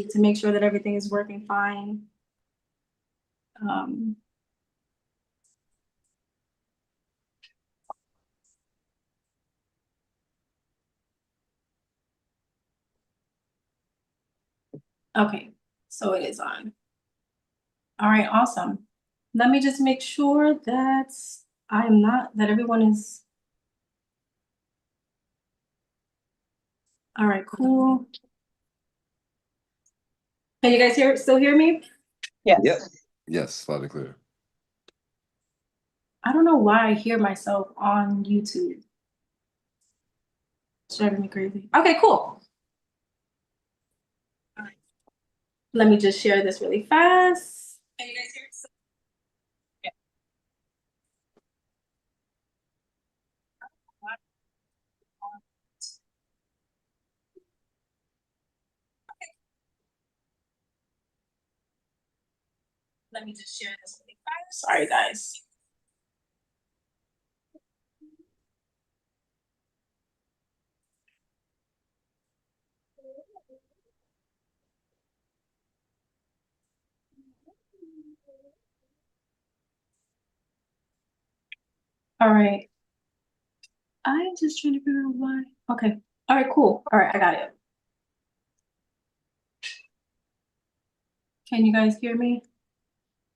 to make sure that everything is working fine. Um, okay, so it is on. All right, awesome. Let me just make sure that that everyone is. All right, cool. Can you guys still hear me? Yes. Yep. Yes, loud and clear. I don't know why I hear myself on YouTube. It's driving me crazy. Okay, cool. All right. Let me just share this really fast. Can you guys hear it? Yeah. Let me just share this really fast. Sorry, guys. All right. I'm just trying to figure out why. Okay. All right, cool. All right, I got it. Can you guys hear me?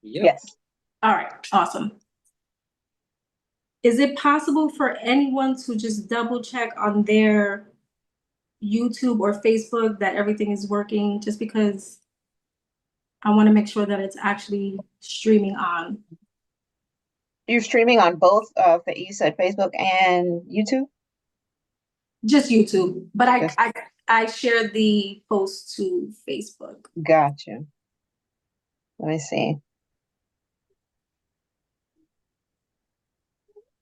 Yep. Yes. All right, awesome. Is it possible for anyone to just double check on their YouTube or Facebook that everything is working, just because I want to make sure that it's actually streaming on? You're streaming on both, you said Facebook and YouTube? Just YouTube, but Just- I shared the post to Facebook. Gotcha. Let me see.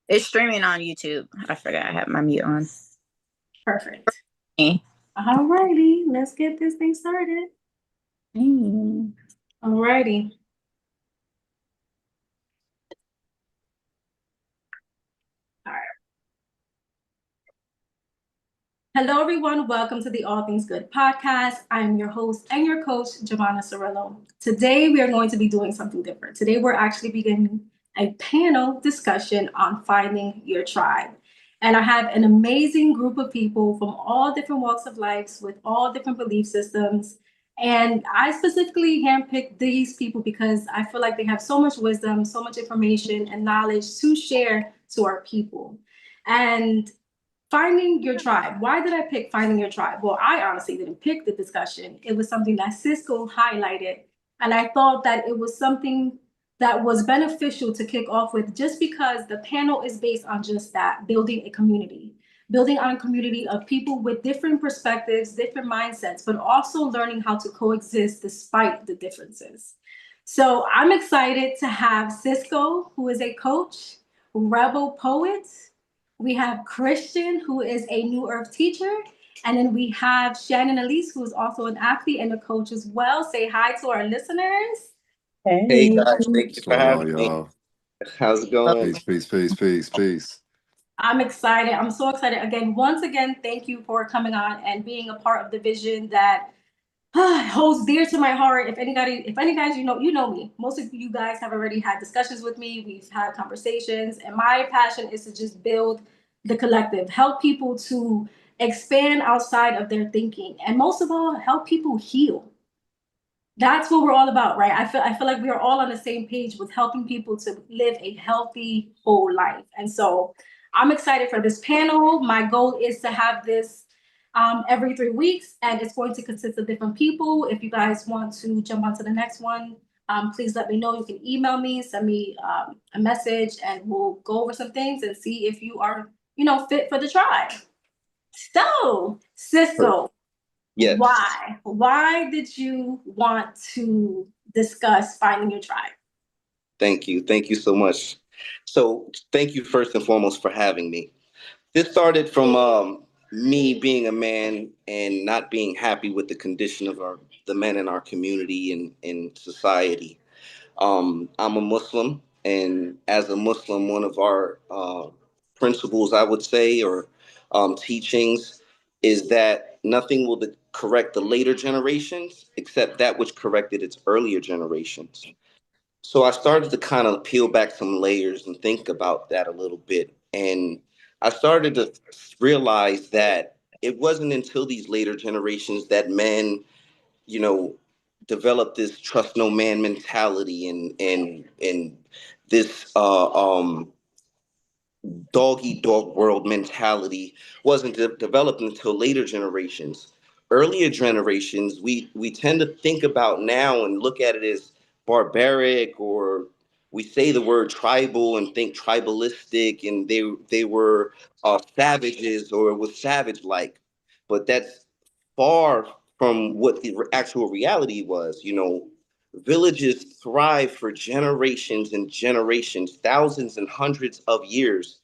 It's streaming on YouTube. I forgot I have my mute on. Perfect. All righty, let's get this thing started. All righty. All right. Hello, everyone. Welcome to the All Things Good podcast. I'm your host and your coach, Giovanna Cirillo. Today, we are going to be doing something different. Today, we're actually beginning a panel discussion on finding your tribe. And I have an amazing group of people from all different walks of life with all different belief systems. And I specifically handpicked these people because I feel like they have so much wisdom, so much information and knowledge to share to our people. And finding your tribe. Why did I pick finding your tribe? Well, I honestly didn't pick the discussion. It was something that Cisco highlighted. And I thought that it was something that was beneficial to kick off with, just because the panel is based on just that, building a community, building on a community of people with different perspectives, different mindsets, but also learning how to coexist despite the differences. So I'm excited to have Cisco, who is a coach, rebel poet. We have Christian, who is a New Earth teacher. And then we have Shannon Alise, who is also an athlete and a coach as well. Say hi to our listeners. Hey guys, thank you What's for going on, having me. y'all? How's it going? Peace. I'm excited. I'm so excited. Once again, thank you for coming on and being a part of the vision that holds dear to my heart. If any guys, you know me. Most of you guys have already had discussions with me. We've had conversations, and my passion is to just build the collective, help people to expand outside of their thinking, and most of all, help people heal. That's what we're all about, right? I feel like we are all on the same page with helping people to live a healthy, whole life. And so I'm excited for this panel. My goal is to have this every 3 weeks, and it's going to consist of different people. If you guys want to jump onto the next one, please let me know. You can email me, send me a message, and we'll go over some things and see if you are, fit for the tribe. So, Cisco, Yes. why did you want to discuss finding your tribe? Thank you. Thank you so much. So thank you first and foremost for having me. This started from me being a man and not being happy with the condition of the men in our community and in society. I'm a Muslim, and as a Muslim, one of our principles, I would say, or teachings, is that nothing will correct the later generations, except that which corrected its earlier generations. So I started to kind of peel back some layers and think about that a little bit. And I started to realize that it wasn't until these later generations that men, you know, developed this trust no man mentality and this dog eat dog world mentality wasn't developed until later generations. Earlier generations, we tend to think about now and look at it as barbaric, or we say the word tribal and think tribalistic, and they were savages, or it was savage like. But that's far from what the actual reality was. You know, villages thrive for generations and generations, thousands and hundreds of years.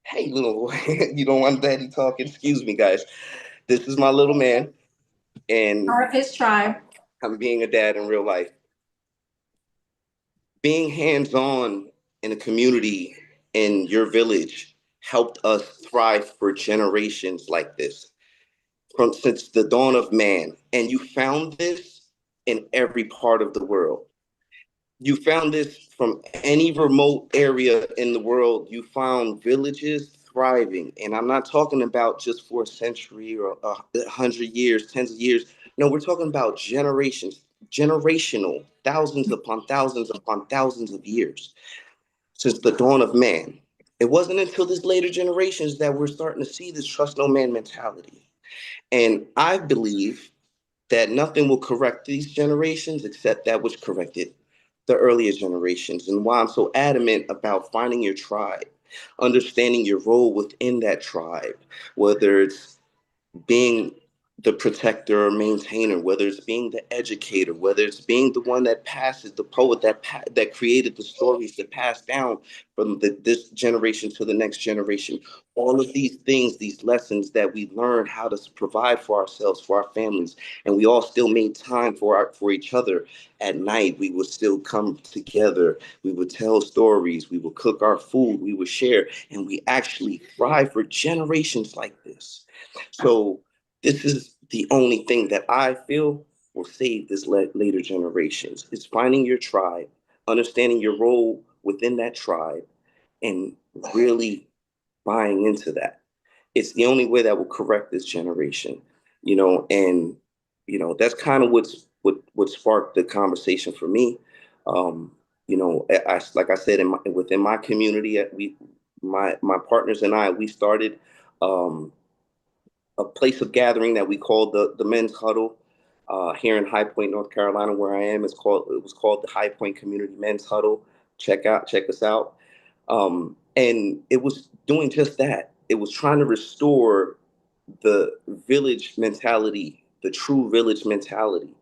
Hey, little boy, you don't want daddy talking? Excuse me, guys. This is my little man, and Part of his tribe. I'm being a dad in real life. Being hands on in a community in your village helped us thrive for generations like this from since the dawn of man. And you found this in every part of the world. You found this from any remote area in the world. You found villages thriving. And I'm not talking about just for a century or 100 years, tens of years. No, we're talking about generations, generational, thousands upon thousands of years since the dawn of man. It wasn't until these later generations that we're starting to see this trust no man mentality. And I believe that nothing will correct these generations except that which corrected the earlier generations. And why I'm so adamant about finding your tribe, understanding your role within that tribe, whether it's being the protector or maintainer, whether it's being the educator, whether it's being the one that passes, the poet that created the stories that pass down from this generation to the next generation. All of these things, these lessons that we learned how to provide for ourselves, for our families, and we all still made time for each other. At night, we would still come together. We would tell stories. We would cook our food. We would share, and we actually thrive for generations like this. So this is the only thing that I feel will save this later generations. It's finding your tribe, understanding your role within that tribe, and really buying into that. It's the only way that will correct this generation, and that's kind of what sparked the conversation for me. Like I said, within my community, my partners and I, we started. A place of gathering that we called the men's huddle here in High Point, North Carolina, where I am. It was called the High Point Community Men's Huddle. Check us out. And it was doing just that. It was trying to restore the village mentality, the true village mentality.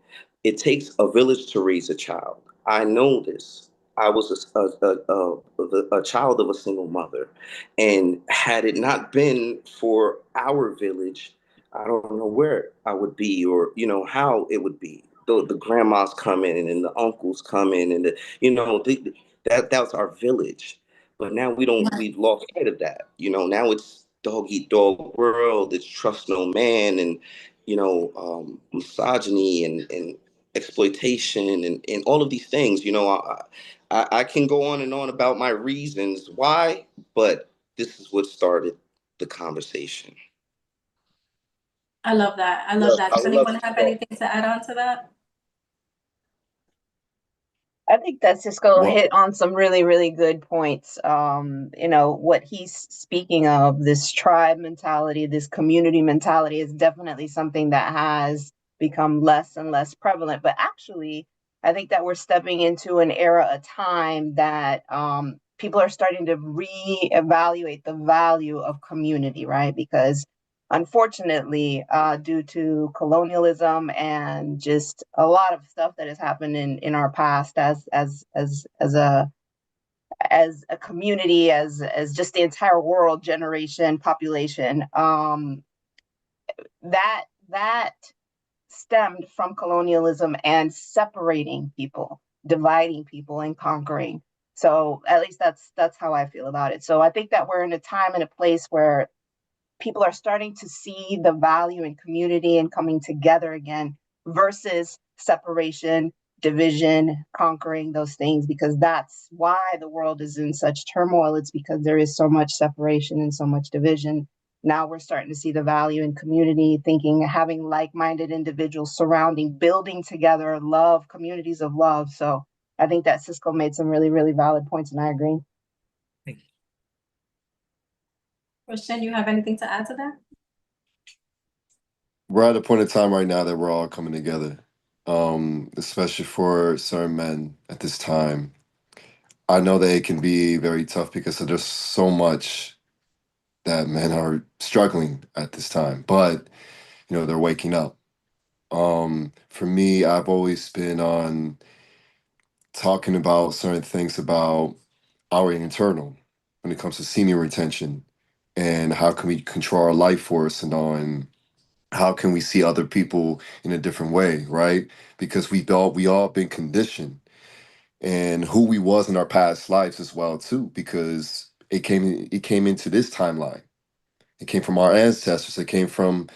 It takes a village to raise a child. I know this. I was a child of a single mother. And had it not been for our village, I don't know where I would be, or, how it would be. The grandmas come in and the uncles come in and that was our village. But now we've lost sight of that. Now it's dog eat dog world. It's trust no man, and misogyny and exploitation and all of these things. I can go on and on about my reasons why, but this is what started the conversation. I love that. I love that. Does anyone have anything to add on to that? I think that Cisco Well, hit on some really, really good points. What he's speaking of, this tribe mentality, this community mentality, is definitely something that has become less and less prevalent. But actually, I think that we're stepping into an era, a time that people are starting to reevaluate the value of community, right? Because unfortunately, due to colonialism and just a lot of stuff that has happened in our past as a community, as just the entire world, generation, population, that stemmed from colonialism and separating people, dividing people, and conquering. So at least that's how I feel about it. So I think that we're in a time and a place where people are starting to see the value in community and coming together again versus separation, division, conquering those things, because that's why the world is in such turmoil. It's because there is so much separation and so much division. Now we're starting to see the value in community, thinking, having like-minded individuals surrounding, building together love, communities of love. So I think that Cisco made some really, really valid points, and I agree. Christian, you have anything to add to that? We're at a point in time right now that we're all coming together, especially for certain men at this time. I know that it can be very tough because there's so much that men are struggling at this time, but they're waking up. For me, I've always been on talking about certain things about our internal when it comes to senior retention and how can we control our life force and all, and how can we see other people in a different way, right? Because we all been conditioned and who we was in our past lives as well too, because it came into this timeline. It came from our ancestors. It came from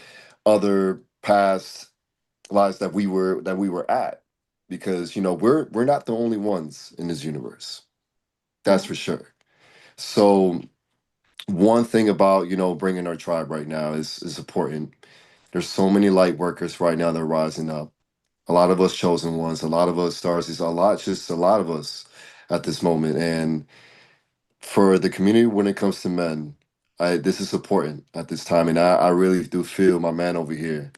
other past lives that we were at. Because we're not the only ones in this universe. That's for sure. So one thing about bringing our tribe right now is important. There's so many light workers right now that are rising up. A lot of us chosen ones, a lot of us stars, just a lot of us at this moment. And for the community, when it comes to men, this is important at this time. And I really do feel my man over here,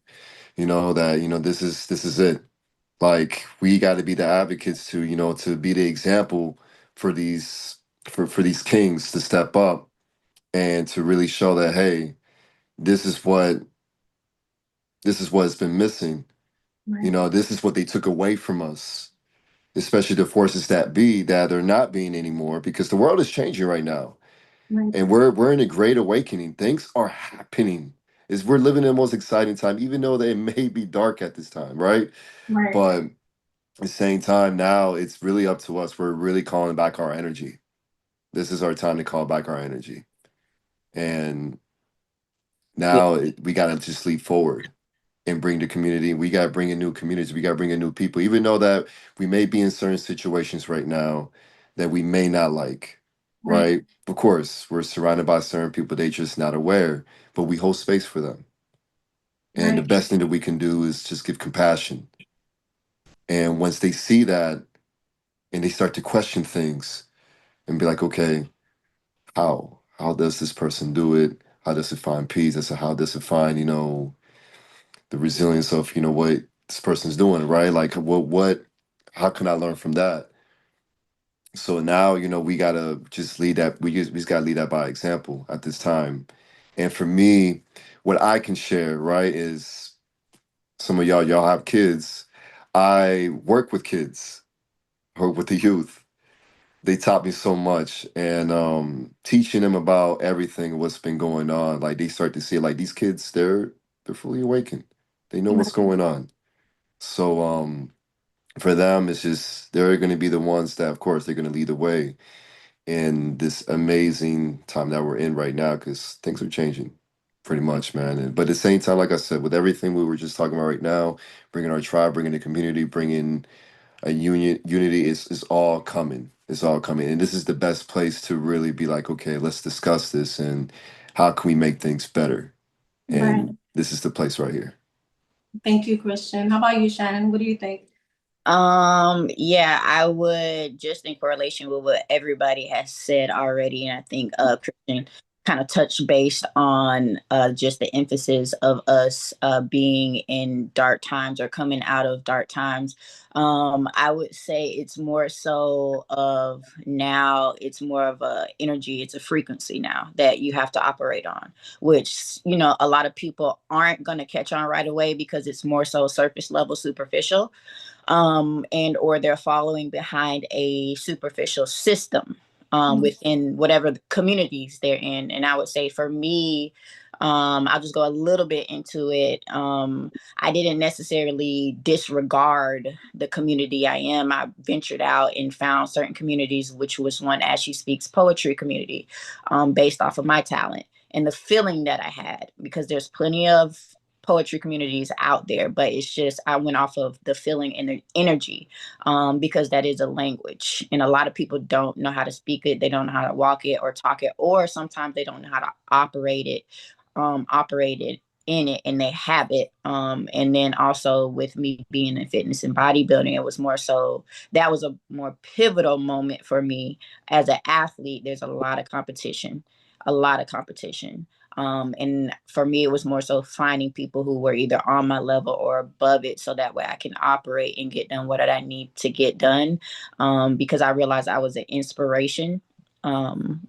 that, this is it. Like we got to be the advocates to be the example for these kings to step up and to really show that, hey, this is what has been missing. Right. This is what they took away from us, especially the forces that be that are not being anymore, because the world is changing right now. Right. And we're in a great awakening. Things are happening. We're living in the most exciting time, even though they may be dark at this time, right? Right. But at the same time, now it's really up to us. We're really calling back our energy. This is our time to call back our energy. And Yeah. now we got to just leap forward and bring the community. We got to bring in new communities. We got to bring in new people, even though that we may be in certain situations right now that we may not like, Right. right? Of course, we're surrounded by certain people. They just not aware, but we hold space for them. And the Right. best thing that we can do is just give compassion. And once they see that and they start to question things and be like, okay, how does this person do it? How does it find peace? How does it find, the resilience of, what this person's doing, right? Like how can I learn from that? So now, we gotta just lead that. We just gotta lead that by example at this time. And for me, what I can share, right, is some of y'all have kids. I work with kids, work with the youth. They taught me so much, and teaching them about everything what's been going on. Like they start to see, like these kids, they're fully awakened. They know what's going on. So for them, it's just they're going to be the ones that, of course, they're going to lead the way in this amazing time that we're in right now, because things are changing pretty much, man. But at the same time, like I said, with everything we were just talking about right now, bringing our tribe, bringing the community, bringing a unity is all coming. It's all coming, and this is the best place to really be like, okay, let's discuss this and how can we make things better. Right. And this is the place right here. Thank you, Christian. How about you, Shannon? What do you think? Yeah, I would, just in correlation with what everybody has said already, and I think Christian kind of touched base on just the emphasis of us being in dark times or coming out of dark times. I would say it's more so of now, it's more of a energy, it's a frequency now that you have to operate on, which, a lot of people aren't going to catch on right away because it's more so surface level, superficial, and or they're following behind a superficial system within whatever the communities they're in. And I would say for me, I'll just go a little bit into it. I didn't necessarily disregard the community I am. I ventured out and found certain communities, which was one As She Speaks poetry community, based off of my talent. and the feeling that I had, because there's plenty of poetry communities out there, but it's just I went off of the feeling and the energy, because that is a language, and a lot of people don't know how to speak it, they don't know how to walk it or talk it, or sometimes they don't know how to operate it in it, and they have it. And then also with me being in fitness and bodybuilding, it was more so that was a more pivotal moment for me as an athlete. There's a lot of competition, a lot of competition. And for me, it was more so finding people who were either on my level or above it, so that way I can operate and get done what I need to get done. Because I realized I was an inspiration,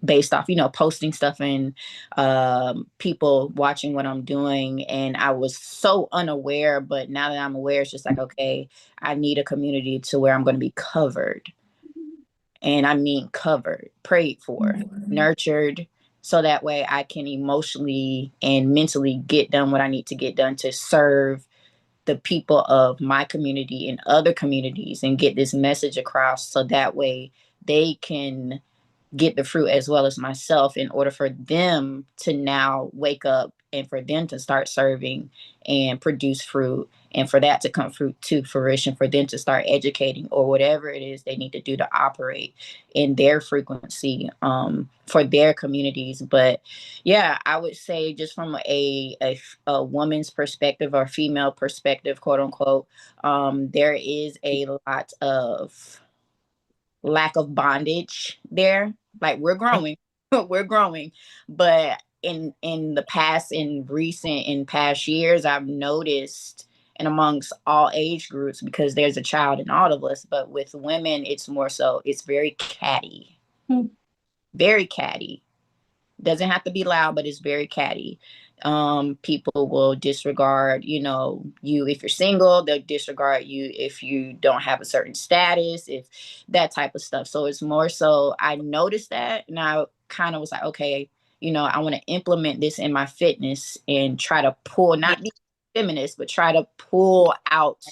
based off, posting stuff and people watching what I'm doing. And I was so unaware, but now that I'm aware, it's just like, okay, I need a community to where I'm going to be covered. And I mean covered, prayed for, nurtured, so that way I can emotionally and mentally get done what I need to get done to serve the people of my community and other communities and get this message across, so that way they can get the fruit as well as myself, in order for them to now wake up and for them to start serving and produce fruit, and for that to come fruit to fruition, for them to start educating or whatever it is they need to do to operate in their frequency, for their communities. But yeah, I would say just from a woman's perspective or female perspective, quote unquote, there is a lot of lack of bondage there. Like, we're growing, we're growing, but in past years, I've noticed, and amongst all age groups, because there's a child in all of us, but with women, it's more so, it's very catty, very catty. Doesn't have to be loud, but it's very catty. People will disregard, you if you're single, they'll disregard you if you don't have a certain status, if that type of stuff. So it's more so I noticed that, and I kind of was like, okay, I want to implement this in my fitness and try to pull, not be feminist, but try to pull out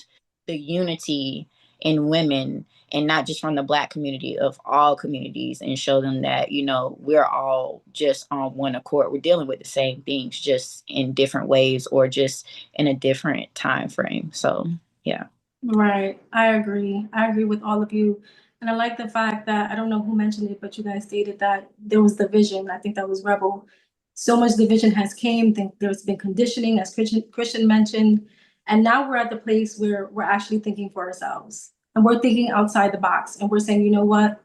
the unity in women, and not just from the Black community, of all communities, and show them that, we're all just on one accord. We're dealing with the same things, just in different ways, or just in a different time frame. So, yeah. Right. I agree. I agree with all of you. And I like the fact that, I don't know who mentioned it, but you guys stated that there was division. I think that was Rebel. So much division has came. Think there's been conditioning, as Christian mentioned. And now we're at the place where we're actually thinking for ourselves. And we're thinking outside the box. And we're saying, you know what?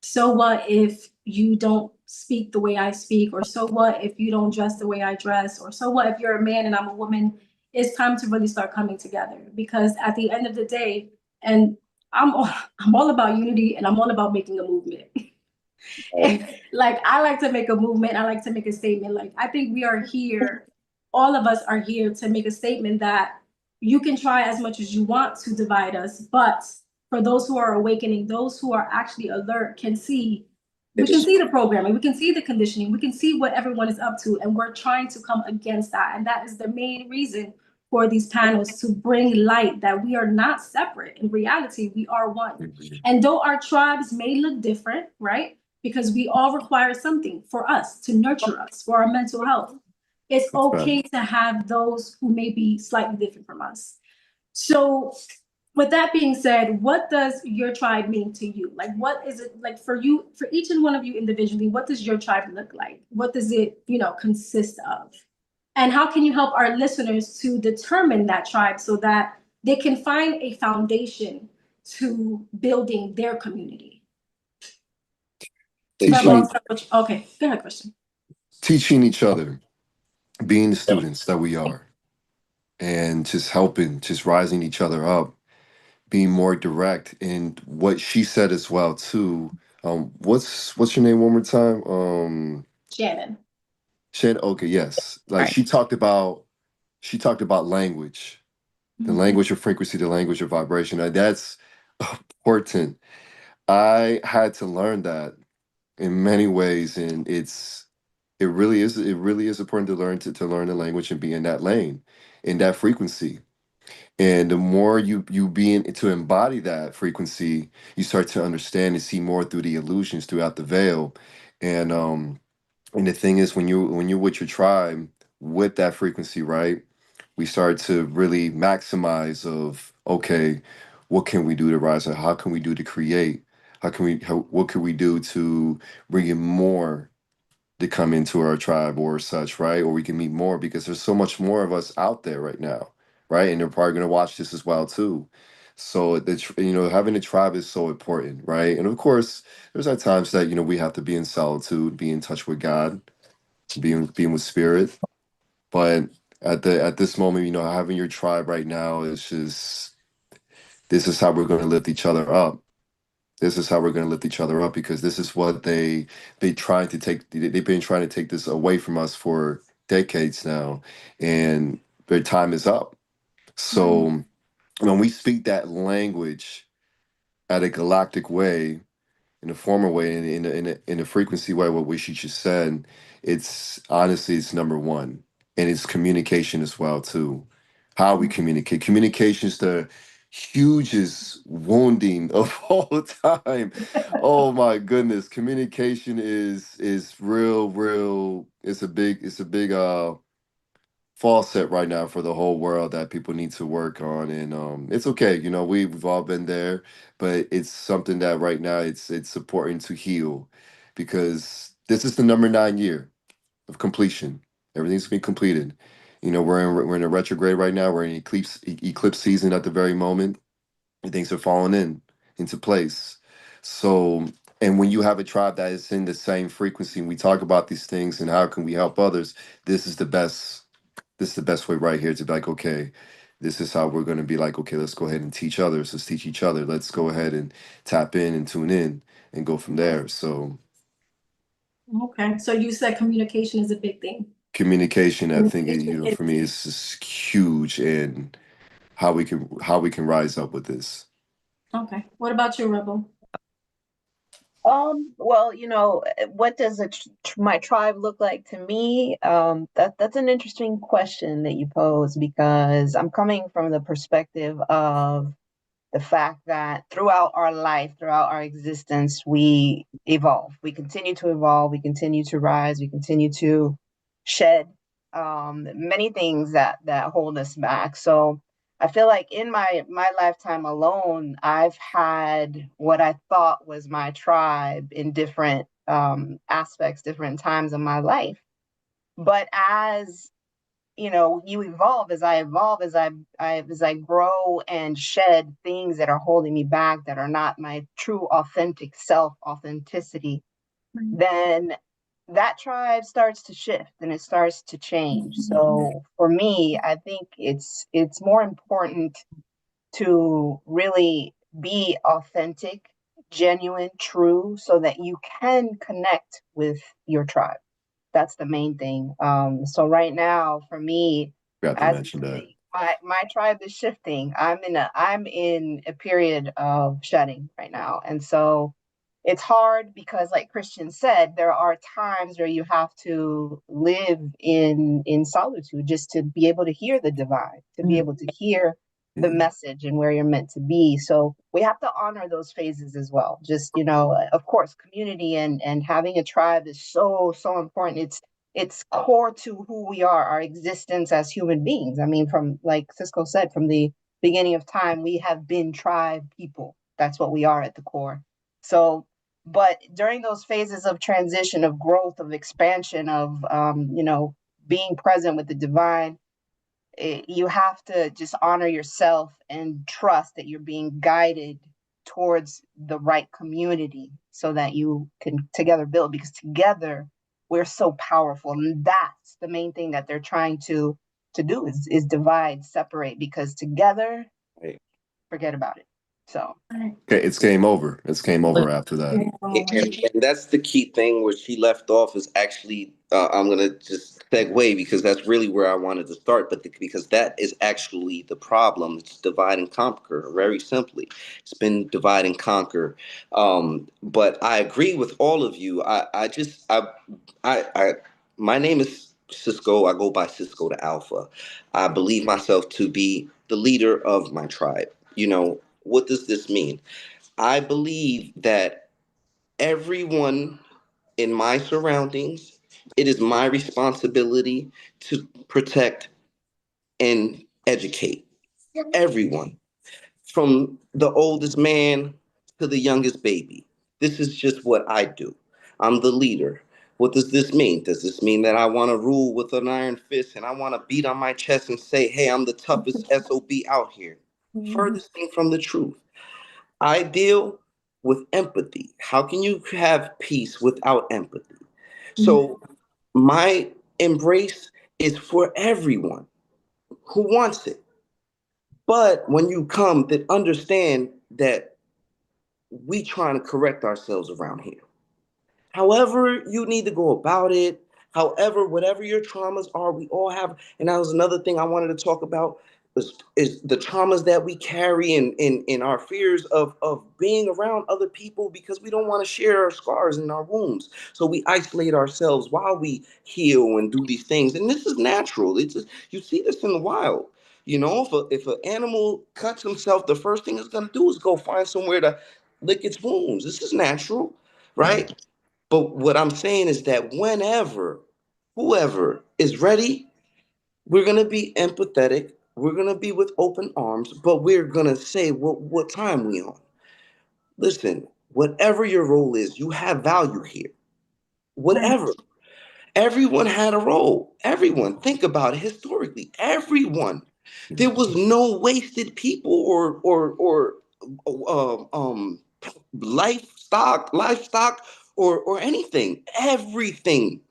So what if you don't speak the way I speak? Or so what if you don't dress the way I dress? Or so what if you're a man and I'm a woman? It's time to really start coming together, because at the end of the day, and I'm all about unity, and I'm all about making a movement. Like, I like to make a movement, I like to make a statement. Like, I think we are here, all of us are here to make a statement that you can try as much as you want to divide us, but for those who are awakening, those who are actually alert, can see, we can see the programming, we can see the conditioning, we can see what everyone is up to, and we're trying to come against that. And that is the main reason for these panels, to bring light that we are not separate. In reality, we are one. And though our tribes may look different, right? Because we all require something for us to nurture us, for our mental health. It's okay to have those who may be slightly different from us. So with that being said, what does your tribe mean to you? Like, what is it like for you, for each and one of you individually? What does your tribe look like? What does it, consist of? And how can you help our listeners to determine that tribe, so that they can find a foundation to building their community? Teaching, Okay, go ahead, Christian. teaching each other, being the students that we are, and just helping, just rising each other up, being more direct. And what she said as well too. What's your name one more time? Shannon. Shannon. Okay, yes. Like, Right. she talked about language, the language of frequency, the language of vibration. And that's important. I had to learn that in many ways, and it really is important to learn the language and be in that lane, in that frequency. And the more you be in to embody that frequency, you start to understand and see more through the illusions throughout the veil. And And the thing is, when you're with your tribe with that frequency, right? We start to really maximize of, okay, what can we do to rise up? How can we do to create? What can we do to bring in more to come into our tribe or such, right? Or we can meet more because there's so much more of us out there right now, right? And they're probably going to watch this as well too. So having a tribe is so important, right? And of course, there's at times that we have to be in solitude, be in touch with God, being with spirit. But at this moment, having your tribe right now is just, this is how we're going to lift each other up. This is how we're going to lift each other up, because this is what they've been trying to take this away from us for decades now, and their time is up. Right. So when we speak that language at a galactic way, in a former way, in a frequency way, what she just said, it's honestly, it's number one, and it's communication as well too. How we communicate. Communication is the hugest wounding of all time. Oh my goodness, communication is real. It's a big faucet right now for the whole world that people need to work on, and it's okay, we've all been there, but it's something that right now it's important to heal, because this is the number 9 year of completion. Everything's been completed. We're in a retrograde right now. We're in eclipse season at the very moment, and things are falling into place. So, and when you have a tribe that is in the same frequency, and we talk about these things and how can we help others, this is the best this is the best way right here to be like, okay, this is how we're going to be like, okay, let's go ahead and teach others. Let's teach each other. Let's go ahead and tap in and tune in and go from there. So Okay, so you said communication is a big thing. communication, I think, Communication is for me, is just huge, and how we can rise up with this. okay. What about you, Rebel? Well, what does my tribe look like to me? That's an interesting question that you pose, because I'm coming from the perspective of the fact that throughout our life, throughout our existence, we evolve. We continue to evolve. We continue to rise. We continue to shed many things that hold us back. So I feel like in my lifetime alone, I've had what I thought was my tribe in different aspects, different times of my life. But as you evolve, as I evolve, as I grow and shed things that are holding me back, that are not my true authentic self, authenticity, then that tribe starts to shift and it starts to change. So for me, I think it's more important to really be authentic, genuine, true, so that you can connect with your tribe. That's the main thing. So right now, for me, Got to as you mention that. say, my tribe is shifting. I'm in a period of shedding right now, and so it's hard because, like Christian said, there are times where you have to live in solitude just to be able to hear the divine, to be able to hear the Mhm. message and where you're meant to be. So we have to honor those phases as well. Just, of course, community and having a tribe is so important. It's core to who we are, our existence as human beings. I mean, from, like Cisco said, from the beginning of time, we have been tribe people. That's what we are at the core. So, but during those phases of transition, of growth, of expansion, of being present with the divine, you have to just honor yourself and trust that you're being guided towards the right community so that you can together build, because together we're so powerful. And that's the main thing that they're trying to do is divide, separate, because together, Right. forget about it. So Okay, it's game over. It's game over after that. And that's the key thing where she left off is actually, I'm going to just segue because that's really where I wanted to start. But because that is actually the problem. It's divide and conquer, very simply. It's been divide and conquer. But I agree with all of you. I my name is Cisco. I go by Cisco the Alpha. I believe myself to be the leader of my tribe. What does this mean? I believe that everyone in my surroundings, it is my responsibility to protect and educate everyone, from the oldest man to the youngest baby. This is just what I do. I'm the leader. What does this mean? Does this mean that I want to rule with an iron fist and I want to beat on my chest and say, hey, I'm the toughest SOB out here? Furthest thing from the truth. I deal with empathy. How can you have peace without empathy? So, my embrace is for everyone who wants it. But when you come, that understand that we trying to correct ourselves around here. However you need to go about it, however, whatever your traumas are, we all have. And that was another thing I wanted to talk about is the traumas that we carry in our fears of being around other people, because we don't want to share our scars and our wounds. So we isolate ourselves while we heal and do these things. And this is natural. It's just, you see this in the wild. You know, if an animal cuts himself, the first thing it's gonna do is go find somewhere to lick its wounds. This is natural, right? But what I'm saying is that whenever, whoever is ready, we're going to be empathetic. We're going to be with open arms, but we're going to say what time we on. Listen, whatever your role is, you have value here. Whatever. Everyone had a role. Everyone. Think about it historically. Everyone. There was no wasted people or livestock or anything. Everything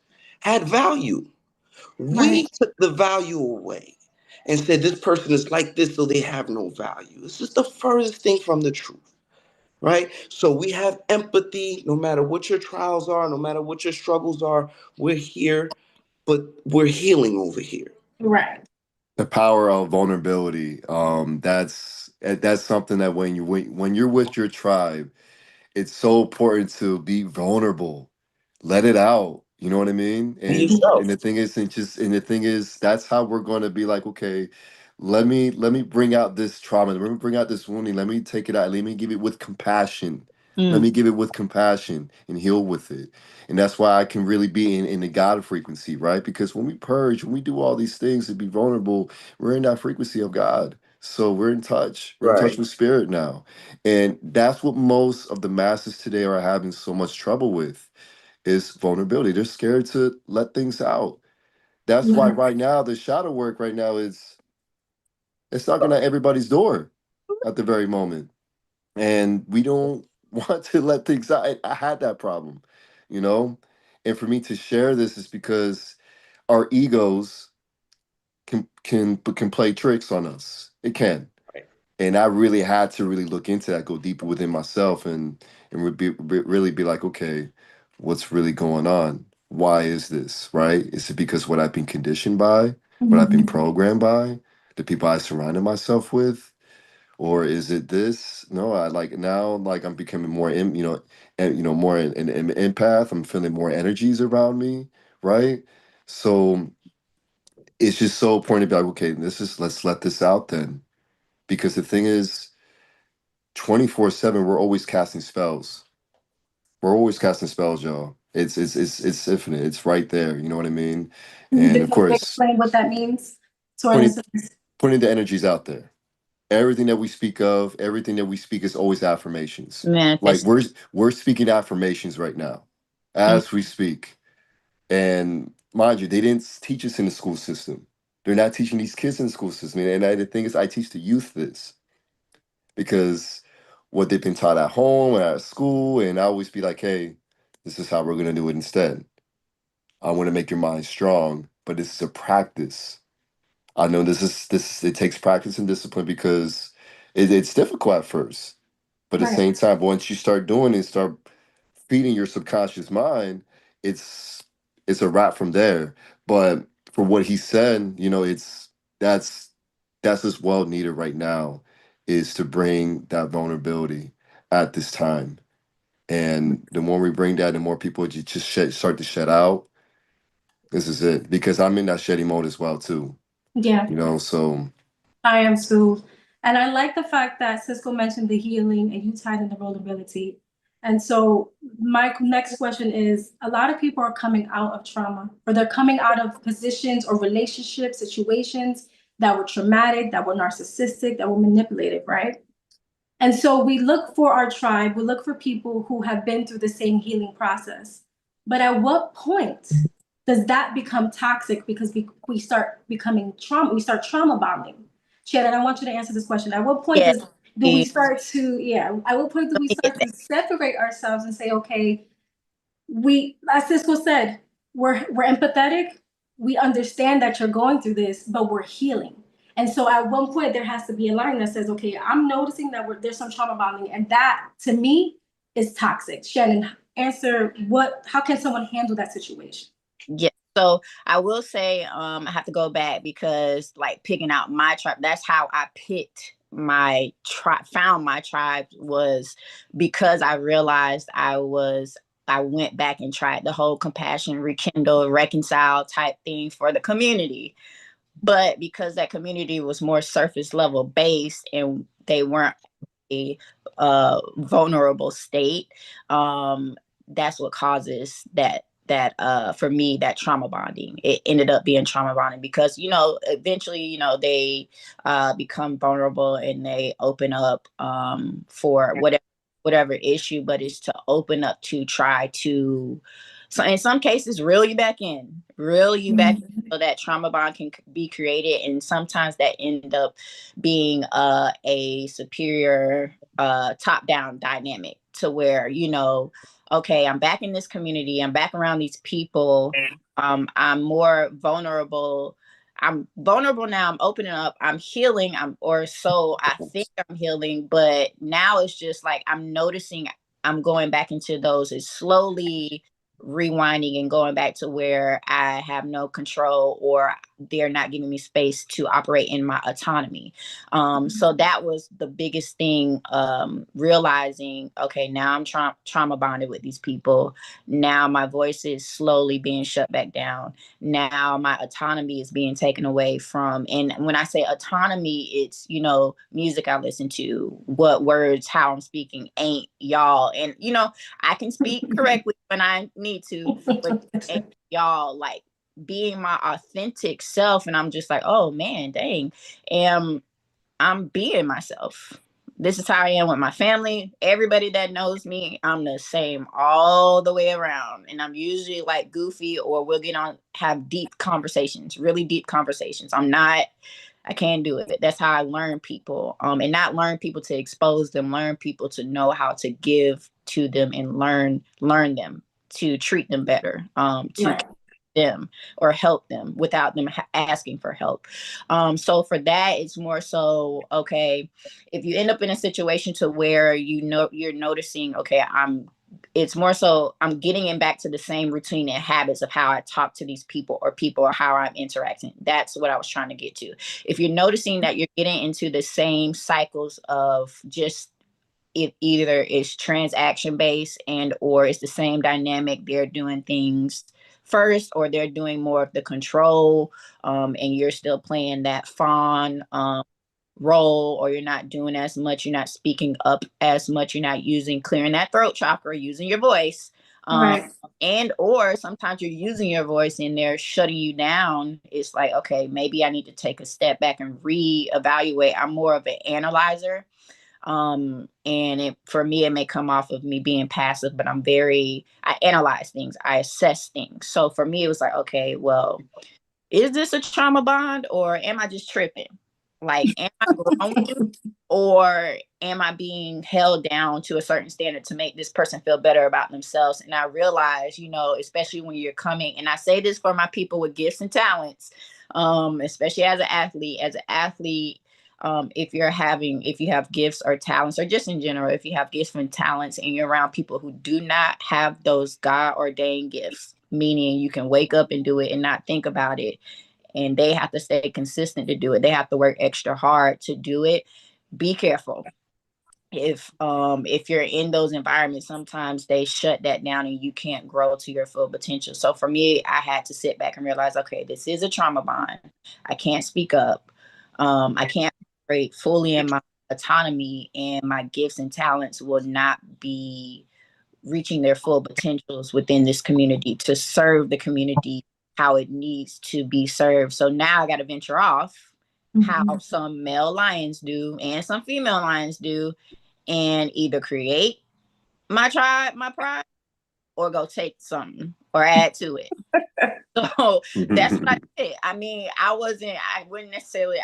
had value. We took the value away and said this person is like this, so they have no value. This is the furthest thing from the truth, right? So we have empathy no matter what your trials are, no matter what your struggles are. We're here, but we're healing over here. Right. The power of vulnerability. That's something that when you're with your tribe, it's so important to be vulnerable. Let it out. You know what I mean? Be And yourself. the thing is, and the thing is, that's how we're going to be like, okay, let me bring out this trauma. Let me bring out this wounding. Let me take it out. Let me give it with compassion. Let me give it with compassion and heal with it. And that's why I can really be in the God frequency, right? Because when we purge, when we do all these things to be vulnerable, we're in that frequency of God. So we're in touch. We're in touch Right. with spirit now. And that's what most of the masses today are having so much trouble with, is vulnerability. They're scared to let things out. That's why right now the shadow work right now is it's knocking at everybody's door at the very moment. And we don't want to let things out. I had that problem, you know? And for me to share this is because our egos can play tricks on us. It can. Right. And I really had to really look into that, go deeper within myself, really be like, okay, what's really going on? Why is this, right? Is it because what I've been conditioned by, what I've been programmed by, the people I surrounded myself with, or is it this? No, I like now, like I'm becoming more, more an empath. I'm feeling more energies around me, right? So it's just so important to be like, okay, let's let this out then, because the thing is, 24/7, we're always casting spells. We're always casting spells, y'all. It's infinite. It's right there. You know what I mean? And of course, Explain what that means to our putting listeners. putting the energies out there. Everything that we speak of, everything that we speak is always affirmations. Like Manifest. we're speaking affirmations right now, as we speak. And mind you, they didn't teach us in the school system. They're not teaching these kids in the school system. The thing is, I teach the youth this because what they've been taught at home and at school, and I always be like, hey, this is how we're gonna do it instead. I want to make your mind strong, but this is a practice. I know this it takes practice and discipline because it's difficult at first. But at the same time, once you start doing it, start feeding your subconscious mind, it's it's a wrap from there. But for what he said, that's that's just well needed right now, is to bring that vulnerability at this time. And the more we bring that, the more people just start to shed out. This is it, because I'm in that shedding mode as well too. Yeah, So I am too. And I like the fact that Cisco mentioned the healing and you tied in the vulnerability. And so my next question is, a lot of people are coming out of trauma, or they're coming out of positions or relationship situations that were traumatic, that were narcissistic, that were manipulative, right? And so we look for our tribe, we look for people who have been through the same healing process. But at what point does that become toxic because we start becoming trauma, we start trauma bonding? Shannon, I want you to answer this question. At what point Yeah. do we start to, at what point do we start to separate ourselves and say, okay, as Cisco said, we're empathetic, we understand that you're going through this, but we're healing. And so at one point there has to be a line that says, okay, I'm noticing that there's some trauma bonding, and that to me is toxic. Shannon, answer how can someone handle that situation? Yeah. So I will say, I have to go back because like picking out my tribe, that's how I picked my tribe, found my tribe, was because I realized I went back and tried the whole compassion, rekindle, reconcile type thing for the community. But because that community was more surface level based and they weren't a vulnerable state, that's what causes that for me, that trauma bonding. It ended up being trauma bonding because eventually they become vulnerable and they open up for whatever issue, but it's to open up to try to, so in some cases, reel you back in, so that trauma bond can be created. And sometimes that end up being a superior top-down dynamic to where, okay, I'm back in this community, I'm back around these people, I'm more vulnerable. I'm vulnerable now, I'm opening up, I'm healing, or so I think I'm healing, but now it's just like I'm noticing I'm going back into those. It's slowly rewinding and going back to where I have no control, or they're not giving me space to operate in my autonomy. So that was the biggest thing, realizing, okay, now I'm trauma bonded with these people. Now my voice is slowly being shut back down. Now my autonomy is being taken away from, and when I say autonomy, it's, music I listen to, what words, how I'm speaking, ain't y'all. And, I can speak correctly when I need to, but y'all, like being my authentic self. And I'm just like, oh man, dang. I'm being myself. This is how I am with my family. Everybody that knows me, I'm the same all the way around. And I'm usually like goofy, or we'll get on, have deep conversations, really deep conversations. I can't do it. That's how I learn people. And not learn people to expose them, learn people to know how to give to them and learn them, to treat them better, to Right. them or help them without them asking for help. So for that, it's more so, okay, if you end up in a situation to where you're noticing, okay, it's more so I'm getting in back to the same routine and habits of how I talk to these people or how I'm interacting. That's what I was trying to get to. If you're noticing that you're getting into the same cycles of just, it either is transaction based and or it's the same dynamic, they're doing things first or they're doing more of the control, and you're still playing that fawn role, or you're not doing as much, you're not speaking up as much, you're not clearing that throat chakra, using your voice, Right. and or sometimes you're using your voice and they're shutting you down. It's like, okay, maybe I need to take a step back and reevaluate. I'm more of an analyzer, and for me, it may come off of me being passive, but I analyze things, I assess things. So for me, it was like, okay, well, is this a trauma bond, or am I just tripping? Like, am I growing, or am I being held down to a certain standard to make this person feel better about themselves? And I realize, especially when you're coming, and I say this for my people with gifts and talents, especially as an athlete, if you have gifts or talents, or just in general, if you have gifts and talents and you're around people who do not have those God ordained gifts, meaning you can wake up and do it and not think about it, and they have to stay consistent to do it, they have to work extra hard to do it, be careful. If you're in those environments, sometimes they shut that down and you can't grow to your full potential. So for me, I had to sit back and realize, okay, this is a trauma bond. I can't speak up. I can't operate fully in my autonomy, and my gifts and talents will not be reaching their full potentials within this community to serve the community how it needs to be served. So now I got to venture off how some male lions do and some female lions do, and either create my tribe, my pride, or go take something or add to it. So that's what I did. I mean, I wouldn't necessarily,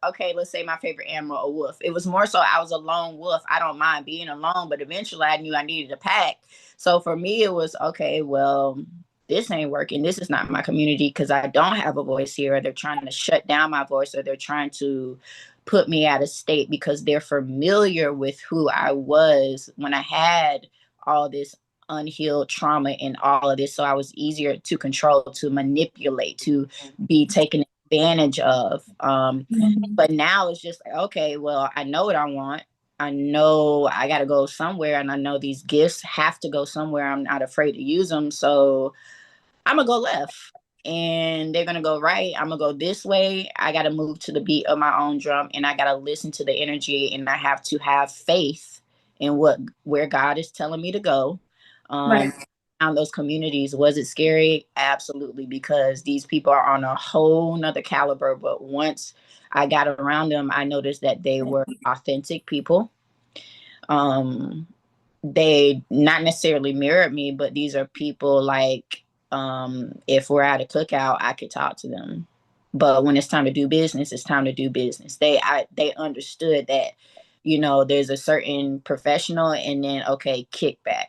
okay, let's say my favorite animal, a wolf. It was more so I was a lone wolf. I don't mind being alone, but eventually I knew I needed a pack. So for me, it was, okay, well, this ain't working. This is not my community because I don't have a voice here. Or they're trying to shut down my voice, or they're trying to put me out of state because they're familiar with who I was when I had all this unhealed trauma and all of this. So I was easier to control, to manipulate, to be taken advantage of. But now it's just like, okay, well, I know what I want. I know I got to go somewhere, and I know these gifts have to go somewhere. I'm not afraid to use them. So I'm going to go left, and they're going to go right. I'm going to go this way. I got to move to the beat of my own drum, and I got to listen to the energy, and I have to have faith in where God is telling me to go. Right. Around those communities, was it scary? Absolutely, because these people are on a whole nother caliber. But once I got around them, I noticed that they were authentic people. They not necessarily mirrored me, but these are people like, if we're at a cookout, I could talk to them. But when it's time to do business, it's time to do business. They understood that, there's a certain professional and then, okay, kickback.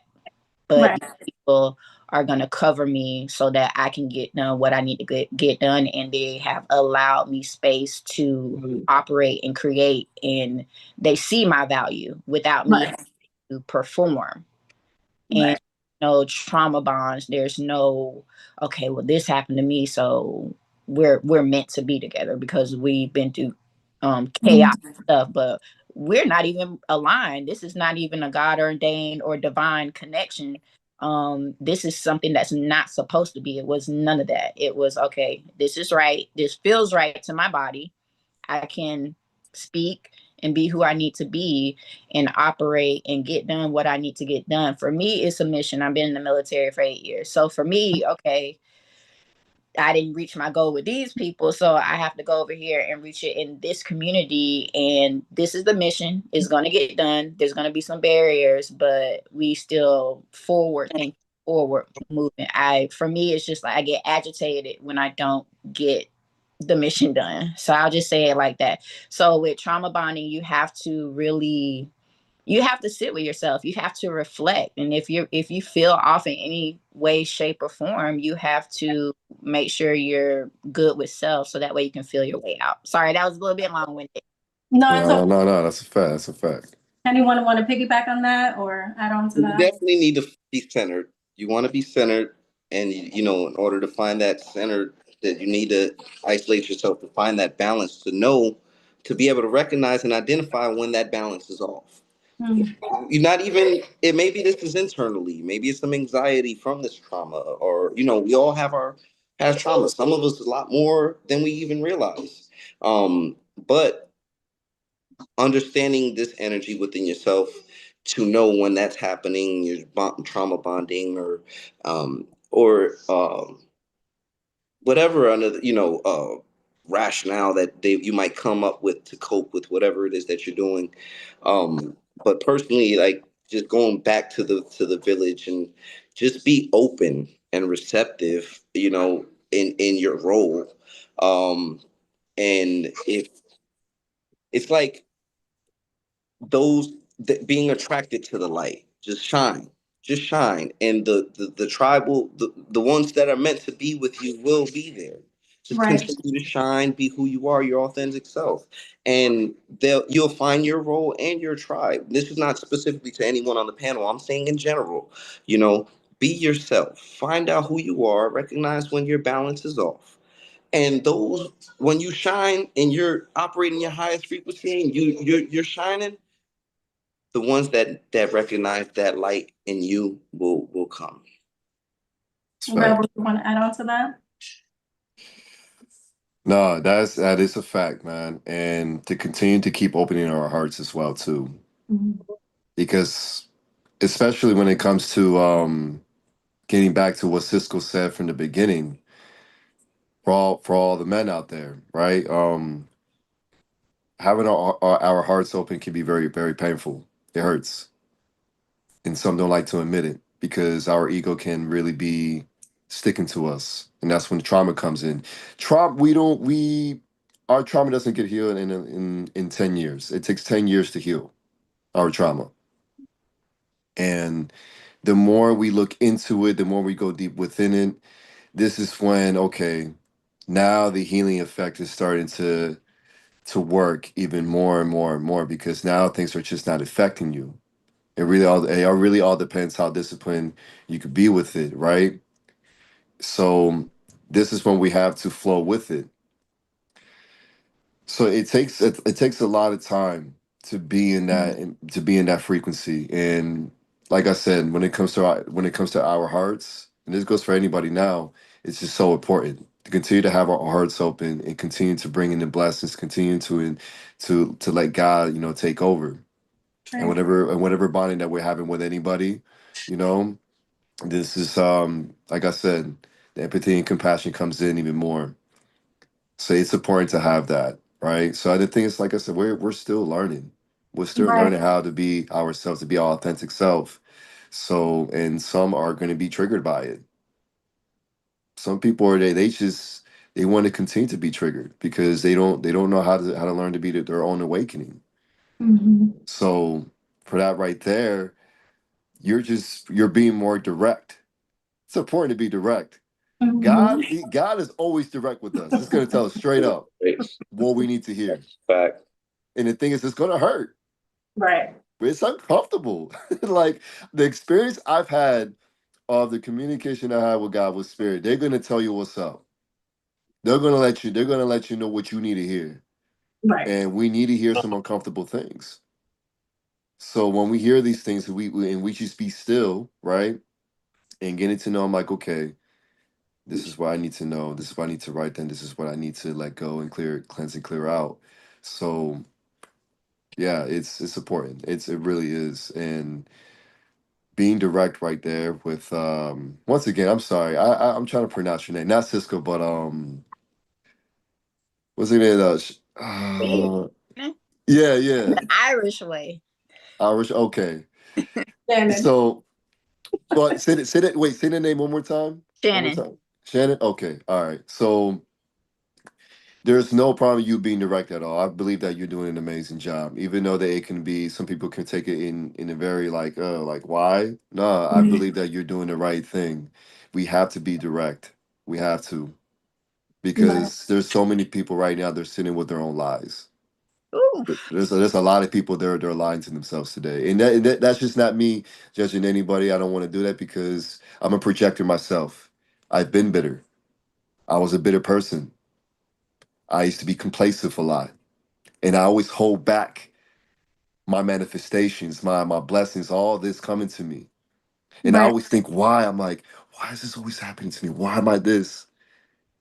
But Right. these people are going to cover me so that I can get done what I need to get done. And they have allowed me space to operate and create. And they see my value without me having to perform. And no trauma bonds. There's no, okay, well, this happened to me, so we're meant to be together because we've been through chaos stuff, but we're not even aligned. This is not even a God ordained or divine connection. This is something that's not supposed to be. It was none of that. It was, okay, this is right. This feels right to my body. I can speak and be who I need to be and operate and get done what I need to get done. For me, it's a mission. I've been in the military for 8 years. So for me, okay, I didn't reach my goal with these people. So I have to go over here and reach it in this community. And this is the mission. It's going to get done. There's going to be some barriers, but we still forward think, forward moving. For me, it's just like I get agitated when I don't get the mission done. So I'll just say it like that. So with trauma bonding, you have to sit with yourself. You have to reflect. And if you feel off in any way, shape, or form, you have to make sure you're good with self so that way you can feel your way out. Sorry, that was a little bit long-winded. No, it's No, okay. no, no. That's a fact. That's a fact. Anyone want to piggyback on that or add on to You that? definitely need to be centered. You want to be centered, and in order to find that center, that you need to isolate yourself to find that balance. To be able to recognize and identify when that balance is off. You're not even. It maybe this is internally. Maybe it's some anxiety from this trauma, or we all have our past trauma. Some of us a lot more than we even realize. But understanding this energy within yourself to know when that's happening, you're trauma bonding or whatever under rationale that you might come up with to cope with whatever it is that you're doing. But personally, like just going back to the village and just be open and receptive, in your role. And if it's like those being attracted to the light, just shine, and the tribe will, the ones that are meant to be with you will be there. Just Right. continue to shine, be who you are, your authentic self, and you'll find your role and your tribe. This is not specifically to anyone on the panel, I'm saying in general. Be yourself, find out who you are, recognize when your balance is off, and those, when you shine and you're operating your highest frequency and you're shining, the ones that recognize that light in you will come. Rebel, you want to add on to that? No, that is a fact, man. And to continue to keep opening our hearts as well too. Because especially when it comes to getting back to what Cisco said from the beginning, for all the men out there, right? Having our hearts open can be very, very painful. It hurts, and some don't like to admit it because our ego can really be sticking to us, and that's when trauma comes in. Trauma, our trauma doesn't get healed in 10 years. It takes 10 years to heal our trauma, and the more we look into it, the more we go deep within it. This is when, okay, now the healing effect is starting to work even more and more and more, because now things are just not affecting you. It really all depends how disciplined you could be with it, right? So this is when we have to flow with it. So it takes a lot of time to be in that frequency. And like I said, when it comes to our hearts, and this goes for anybody now, it's just so important to continue to have our hearts open and continue to bring in the blessings, continue to let God, take over. And Right. whatever bonding that we're having with anybody, you know, this is like I said, the empathy and compassion comes in even more. So it's important to have that, right? So the thing is, like I said, we're still learning. We're still Right. learning how to be ourselves, to be our authentic self. So, and some are going to be triggered by it. Some people are they want to continue to be triggered because they don't know how to learn to be their own awakening. Mm-hmm. So for that right there, you're being more direct. It's important to be direct. Mm-hmm. God is always direct with us. It's going to tell us straight up Great. what we need to hear. Fact. And the thing is, it's going to hurt, Right. but it's uncomfortable. Like the experience I've had of the communication I had with God, with Spirit, they're going to tell you what's up. They're going to let you know what you need to hear. Right. And we need to hear some uncomfortable things. So when we hear these things, we just be still, right? And getting to know, I'm like, okay, this is what I need to know. This is what I need to write down. This is what I need to let go and cleanse and clear out. So yeah, it's important. It really is. And being direct right there with once again, I'm sorry. I'm trying to pronounce your name. Not Cisco, but what's it yeah, yeah. The Irish way. Irish, okay. Shannon. So but say the name one more time. One more Shannon. time. Shannon? Okay. All right. So there's no problem you being direct at all. I believe that you're doing an amazing job, even though that it can be some people can take it in a very like why? No, I Mhm. believe that you're doing the right thing. We have to be direct. We have to, Right. because there's so many people right now they're sitting with their own lies. Ooh. There's a lot of people they're lying to themselves today, and that's just not me judging anybody. I don't want to do that because I'm a projector myself. I've been bitter. I was a bitter person. I used to be complacent a lot, and I always hold back my manifestations, my blessings, all this coming to me. And I Right. always think, why? I'm like, why is this always happening to me? Why am I this?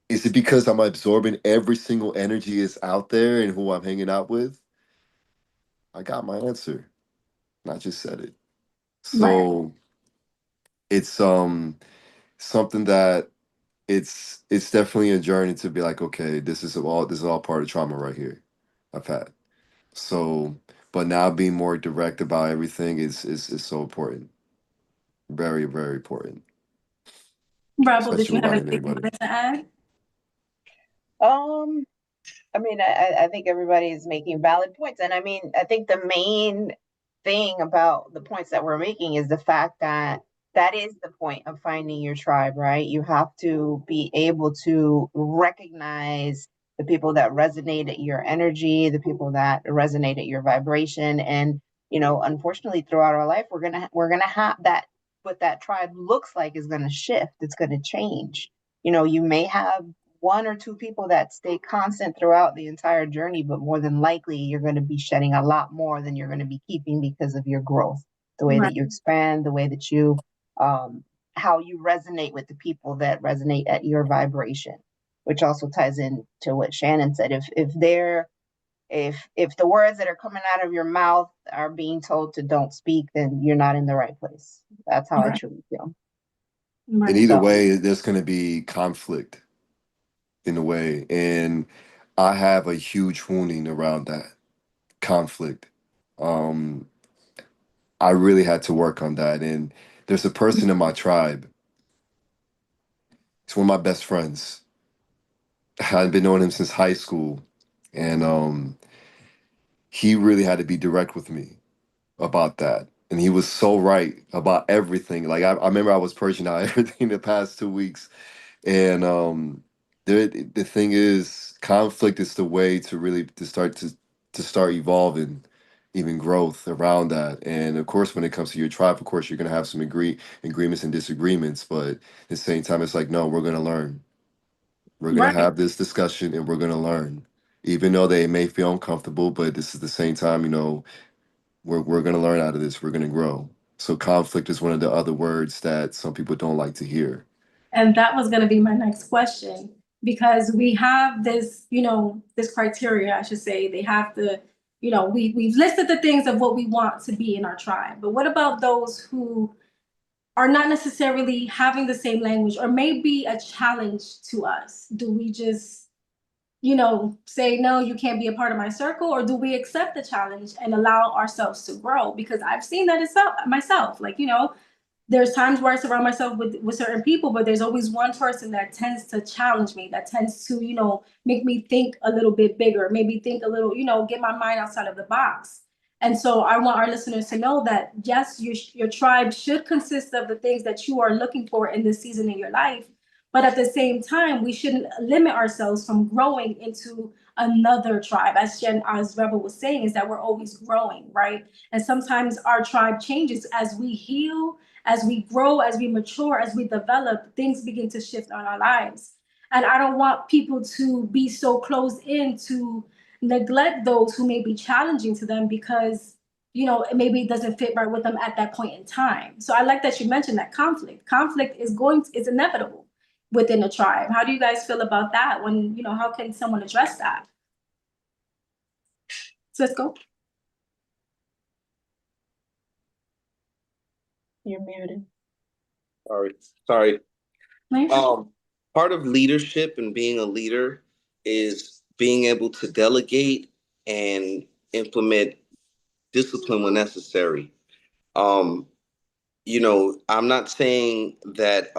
Is it because I'm absorbing every single energy is out there and who I'm hanging out with? I got my answer. And I just said it. Right. So it's something that it's definitely a journey to be like, okay, this is all part of trauma right here I've had. So, but now being more direct about everything is so important. Very, very important, Rebel, did especially you with have bonding anything you everybody. wanted to add? Um, I mean, I think everybody is making valid points. And I mean, I think the main thing about the points that we're making is the fact that that is the point of finding your tribe, right? You have to be able to recognize the people that resonate at your energy, the people that resonate at your vibration. And, unfortunately, throughout our life, we're gonna have that. What that tribe looks like is going to shift. It's going to change. You may have one or two people that stay constant throughout the entire journey, but more than likely you're going to be shedding a lot more than you're going to be keeping because of your growth, the way Right. that you expand, the way that um, how you resonate with the people that resonate at your vibration, which also ties in to what Shannon said. If they're If the words that are coming out of your mouth are being told to don't speak, then you're not in the right place. That's how I Right. truly feel. And Right. either So way, there's going to be conflict in a way. And I have a huge wounding around that conflict. Um, I really had to work on that. And there's a person in my tribe. He's one of my best friends. I've been knowing him since high school. And he really had to be direct with me about that. And he was so right about everything. Like I remember I was purging out everything the past 2 weeks. And the thing is, conflict is the way to really to start evolving, even growth around that. And of course, when it comes to your tribe, of course, you're gonna have some agreements and disagreements. But at the same time, it's like, no, we're gonna learn. We're gonna Right. have this discussion, and we're gonna learn. Even though they may feel uncomfortable, but this is the same time, we're gonna learn out of this. We're gonna grow. So conflict is one of the other words that some people don't like to hear. And that was going to be my next question, because we have this, this criteria, I should say. They have to, we've listed the things of what we want to be in our tribe. But what about those who are not necessarily having the same language, or may be a challenge to us? Do we just, say, no, you can't be a part of my circle? Or do we accept the challenge and allow ourselves to grow? Because I've seen that itself, myself. Like, there's times where I surround myself with certain people, but there's always one person that tends to challenge me, that tends to, make me think a little bit bigger, maybe think a little, get my mind outside of the box. And so I want our listeners to know that, yes, your tribe should consist of the things that you are looking for in this season in your life. But at the same time, we shouldn't limit ourselves from growing into another tribe. As Rebel was saying, is that we're always growing, right? And sometimes our tribe changes as we heal, as we grow, as we mature, as we develop, things begin to shift on our lives. And I don't want people to be so closed in to neglect those who may be challenging to them, because maybe it doesn't fit right with them at that point in time. So I like that you mentioned that conflict is inevitable within a tribe. How do you guys feel about that? When how can someone address that? Cisco? you're muted. Sorry. No? Part of leadership and being a leader is being able to delegate and implement discipline when necessary. Um, I'm not saying that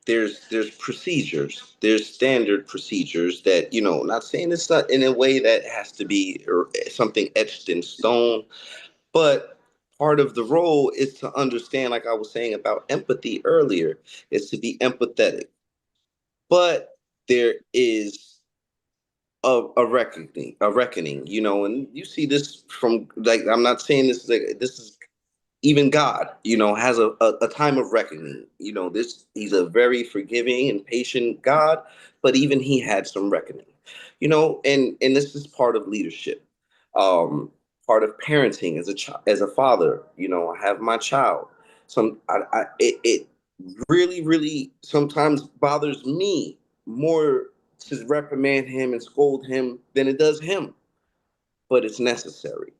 there's procedures, there's standard procedures that, not saying it's not in a way that has to be or something etched in stone, but part of the role is to understand, like I was saying about empathy earlier, is to be empathetic. But there is a reckoning, and you see this from, like, I'm not saying this, like, this is even God, has a time of reckoning. He's a very forgiving and patient God, but even he had some reckoning, and this is part of leadership, um, part of parenting as a father. I have my child. It really, really sometimes bothers me more to reprimand him and scold him than it does him, but it's necessary.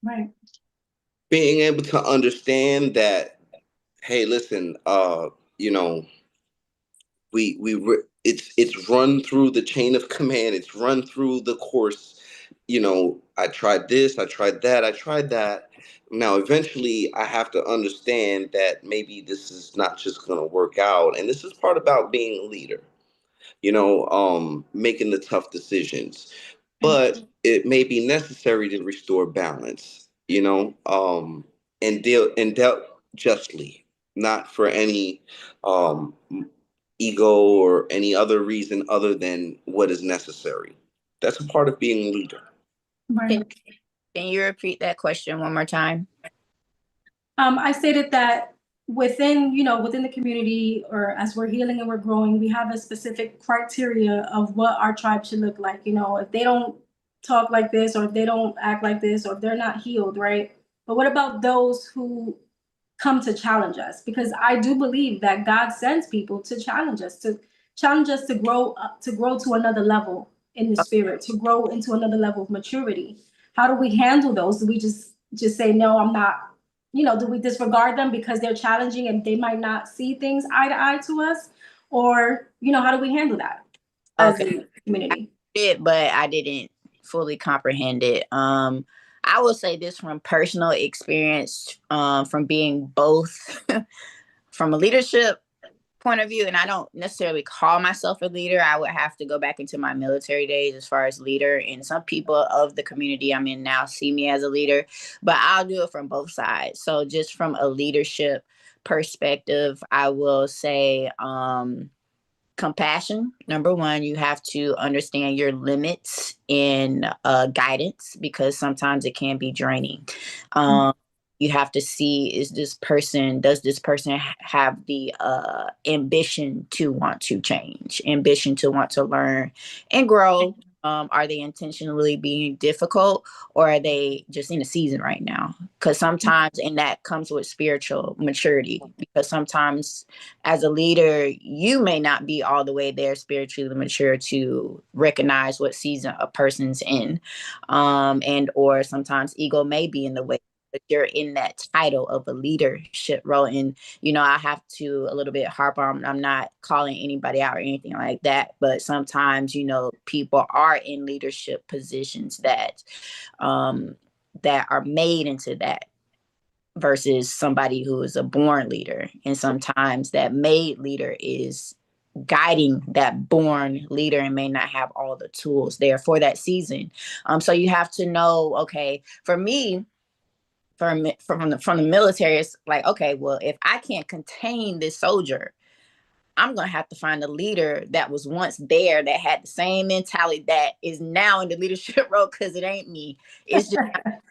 Right. Being able to understand that, hey, listen, you know it's run through the chain of command, it's run through the course. I tried this, I tried that, I tried that. Now eventually I have to understand that maybe this is not just going to work out, and this is part about being a leader, making the tough decisions. But it may be necessary to restore balance, and dealt justly, not for any um, ego or any other reason other than what is necessary. That's a part of being a leader. Right. Can you repeat that question one more time? I stated that within the community, or as we're healing and we're growing, we have a specific criteria of what our tribe should look like. If they don't talk like this, or if they don't act like this, or if they're not healed, right? But what about those who come to challenge us? Because I do believe that God sends people to challenge us to grow up, to grow to another level in the spirit, to grow into another level of maturity? How do we handle those? Do we just say, no, I'm not, do we disregard them because they're challenging and they might not see things eye to eye to us? Or, how do we handle that as Okay. a community? But I didn't fully comprehend it. I will say this from personal experience, from being both from a leadership point of view, and I don't necessarily call myself a leader. I would have to go back into my military days as far as leader, and some people of the community I'm in now see me as a leader, but I'll do it from both sides. So just from a leadership perspective, I will say compassion. Number one, you have to understand your limits in guidance, because sometimes it can be draining. You have to see, does this person have the ambition to want to change, ambition to want to learn and grow? Are they intentionally being difficult, or are they just in a season right now? Because sometimes, and that comes with spiritual maturity, because sometimes as a leader, you may not be all the way there spiritually mature to recognize what season a person's in. And or sometimes ego may be in the way, but you're in that title of a leadership role. And, I have to a little bit harp on, I'm not calling anybody out or anything like that, but sometimes, people are in leadership positions that are made into that, versus somebody who is a born leader. And sometimes that made leader is guiding that born leader and may not have all the tools there for that season. So you have to know, okay, for me, from the military, it's like, okay, well, if I can't contain this soldier, I'm going to have to find a leader that was once there, that had the same mentality that is now in the leadership role, because it ain't me. It's just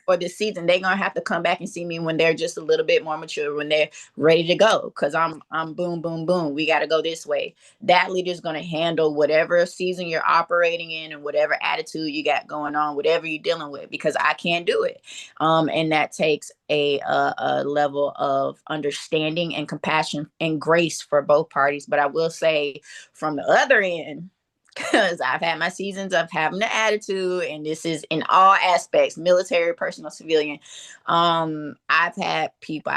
for this season. They're going to have to come back and see me when they're just a little bit more mature, when they're ready to go, because I'm boom, boom, boom. We got to go this way. That leader is going to handle whatever season you're operating in and whatever attitude you got going on, whatever you're dealing with, because I can't do it. And that takes a level of understanding and compassion and grace for both parties. But I will say, from the other end, because I've had my seasons of having the attitude, and this is in all aspects, military, personal, civilian. I've had people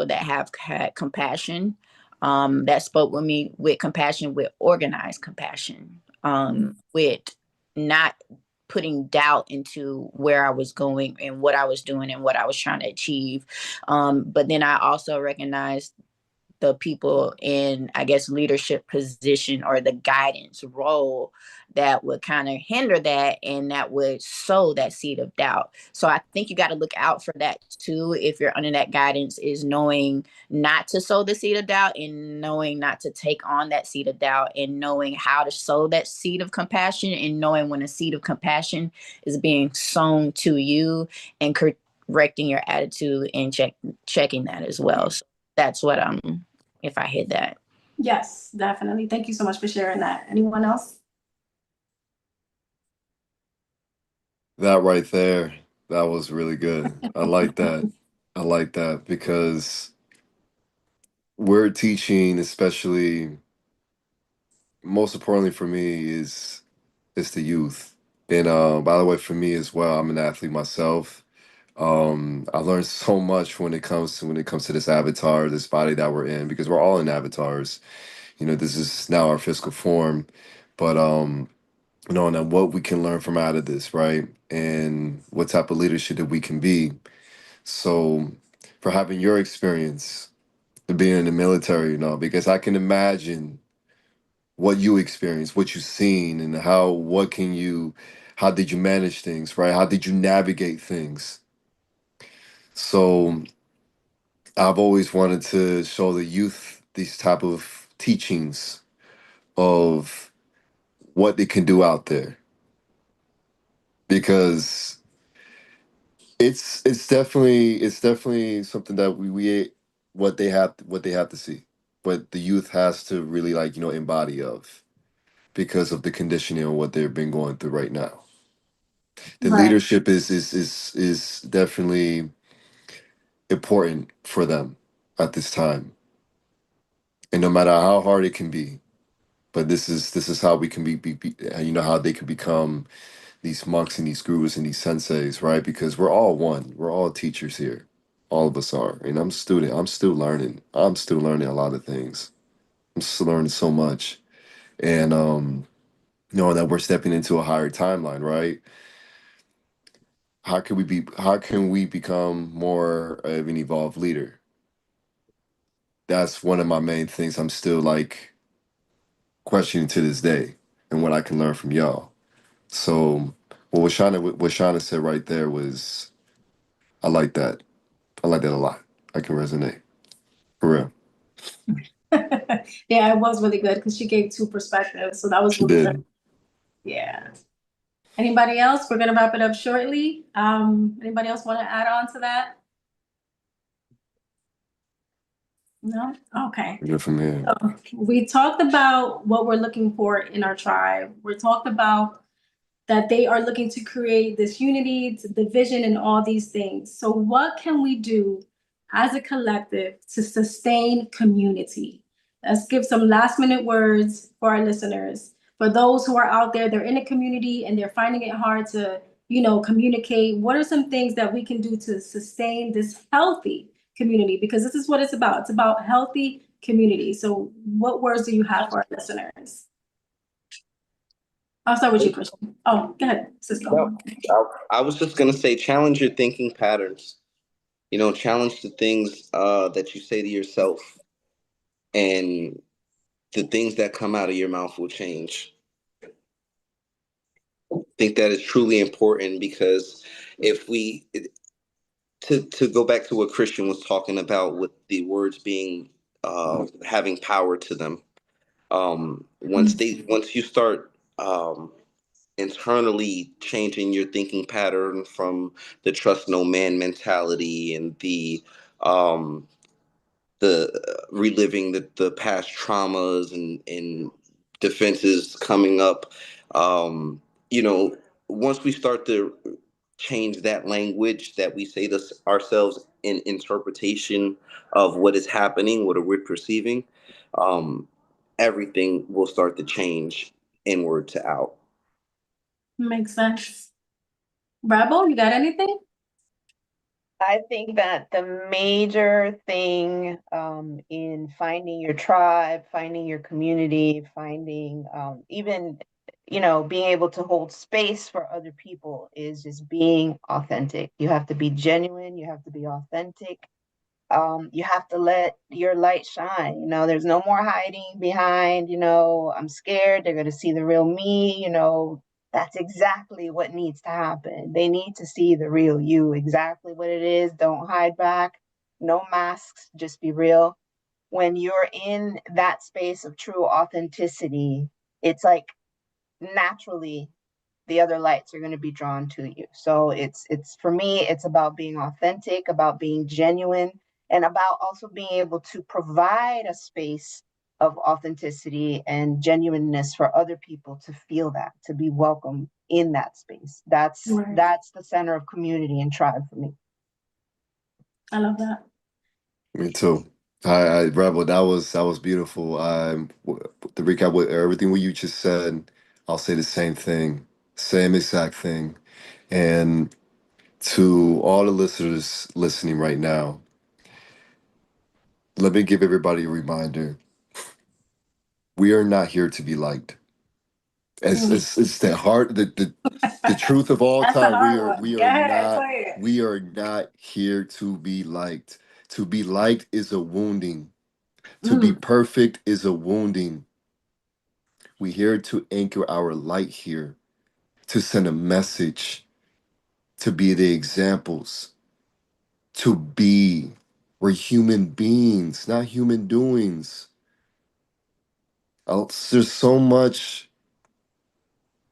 that have had compassion, that spoke with me with compassion, with organized compassion, with not putting doubt into where I was going and what I was doing and what I was trying to achieve. But then I also recognized the people in, I guess, leadership position or the guidance role that would kind of hinder that, and that would sow that seed of doubt. So I think you got to look out for that too. If you're under that guidance, is knowing not to sow the seed of doubt, and knowing not to take on that seed of doubt, and knowing how to sow that seed of compassion, and knowing when a seed of compassion is being sown to you, and correcting your attitude and checking that as well. So that's what if I hit that. Yes, definitely. Thank you so much for sharing that. Anyone else? That right there, that was really good. I like that. I like that because we're teaching, especially most importantly for me, is the youth. And by the way, for me as well, I'm an athlete myself. I learned so much when it comes to this avatar, this body that we're in, because we're all in avatars. This is now our physical form, but knowing that what we can learn from out of this, right? And what type of leadership that we can be. So for having your experience of being in the military, because I can imagine what you experienced, what you've seen, and how did you manage things, right? How did you navigate things? So I've always wanted to show the youth these type of teachings of what they can do out there, because it's definitely something that we what they have to see, but the youth has to really, like, embody of, because of the conditioning and what they've been going through right now. The Right. leadership is definitely important for them at this time, and no matter how hard it can be, But this is how we can you know how they can become these monks and these gurus and these senseis, right? Because we're all one. We're all teachers here. All of us are. And I'm a student. I'm still learning. I'm still learning a lot of things. I'm still learning so much. And knowing that we're stepping into a higher timeline, right? How can we become more of an evolved leader? That's one of my main things I'm still like questioning to this day and what I can learn from y'all. So what Shauna said right there was I like that. I like that a lot. I can resonate. For real. Yeah, it was really good because she gave two perspectives, so that was She really good. did. Yeah. Anybody else? We're gonna wrap it up shortly. Anybody else want to add on to that? No? Okay. Good from here. So we talked about what we're looking for in our tribe. We talked about that they are looking to create this unity, division, and all these things. So what can we do as a collective to sustain community? Let's give some last minute words for our listeners. For those who are out there, they're in a community and they're finding it hard to, communicate. What are some things that we can do to sustain this healthy community? Because this is what it's about. It's about healthy community. So what words do you have for our listeners? I'll start with you, Christian. Oh, go ahead, No, Cisco. I was just gonna say, challenge your thinking patterns. Challenge the things that you say to yourself, and the things that come out of your mouth will change. I think that is truly important because if we to go back to what Christian was talking about with the words being having power to them. Once you start internally changing your thinking pattern from the trust no man mentality and the reliving the past traumas and defenses coming up, um, you know, once we start to change that language that we say to ourselves in interpretation of what is happening, what we're perceiving, um, everything will start to change inward to out. Makes sense. Rebel, you got anything? I think that the major thing in finding your tribe, finding your community, finding even, being able to hold space for other people is just being authentic. You have to be genuine, you have to be authentic. You have to let your light shine. There's no more hiding behind, I'm scared, they're going to see the real me. That's exactly what needs to happen. They need to see the real you, exactly what it is. Don't hide back, no masks, just be real. When you're in that space of true authenticity, it's like naturally the other lights are going to be drawn to you. So it's for me, it's about being authentic, about being genuine, and about also being able to provide a space of authenticity and genuineness for other people to feel that, to be welcome in that space. That's Right. that's the center of community and tribe for me. I love that. Me too. I Rebel, that was beautiful. To recap with everything what you just said, I'll say the same thing, same exact thing. And to all the listeners listening right now, let me give everybody a reminder. We are not here to be liked. It's the heart, the truth of all That's a time. We hard are one. we Go are ahead, not play it. we are not here to be liked. To be liked is a wounding. To be Mm, perfect is a wounding. We're here to anchor our light here, to send a message, to be the examples, to be. We're human beings, not human doings. There's so much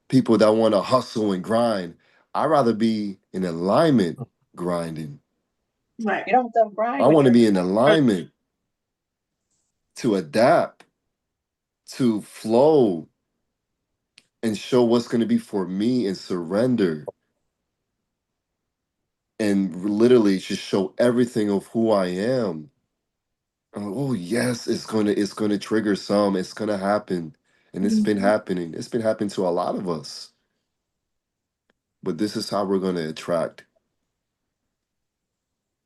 people that want to hustle and grind. I'd rather be in alignment grinding. right. You don't have to I grind when want to you're be in alignment to adapt, to flow, and show what's going to be for me and surrender and literally just show everything of who I am. Oh yes, it's gonna trigger some. It's gonna happen. And it's been happening. It's been happening to a lot of us. But this is how we're going to attract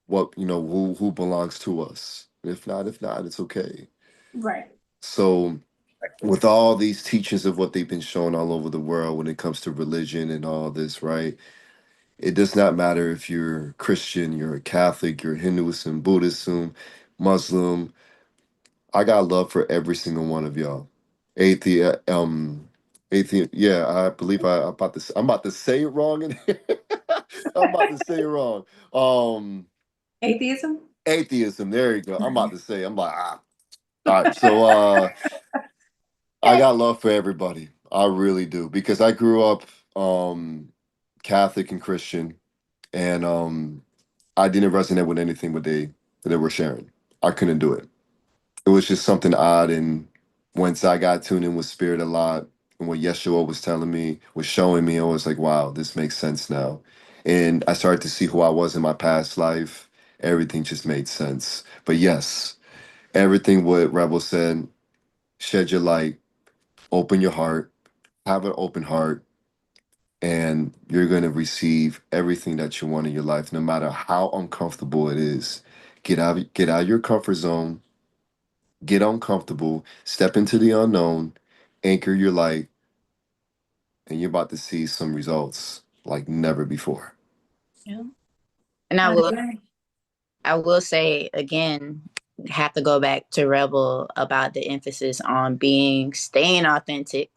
what, who belongs to us. If not, it's okay. Right. So with all these teachings of what they've been showing all over the world when it comes to religion and all this, right? It does not matter if you're Christian, you're a Catholic, you're Hinduism, Buddhism, Muslim. I got love for every single one of y'all. Atheist. Yeah, I believe I'm about to say it wrong in here. I'm about to say it wrong. Atheism? Atheism. There you go. I'm about to say. I'm like, ah. All right. So I got love for everybody. I really do because I grew up Catholic and Christian, and I didn't resonate with anything that they were sharing. I couldn't do it. It was just something odd. And once I got tuned in with spirit a lot, and what Yeshua was showing me, I was like, wow, this makes sense now. And I started to see who I was in my past life. Everything just made sense. But yes, everything what Rebel said, shed your light, open your heart, have an open heart, and you're going to receive everything that you want in your life, no matter how uncomfortable it is. Get out of your comfort zone, get uncomfortable, step into the unknown, anchor your light, and you're about to see some results like never before. Yeah. And I will say again, have to go back to Rebel about the emphasis on staying authentic.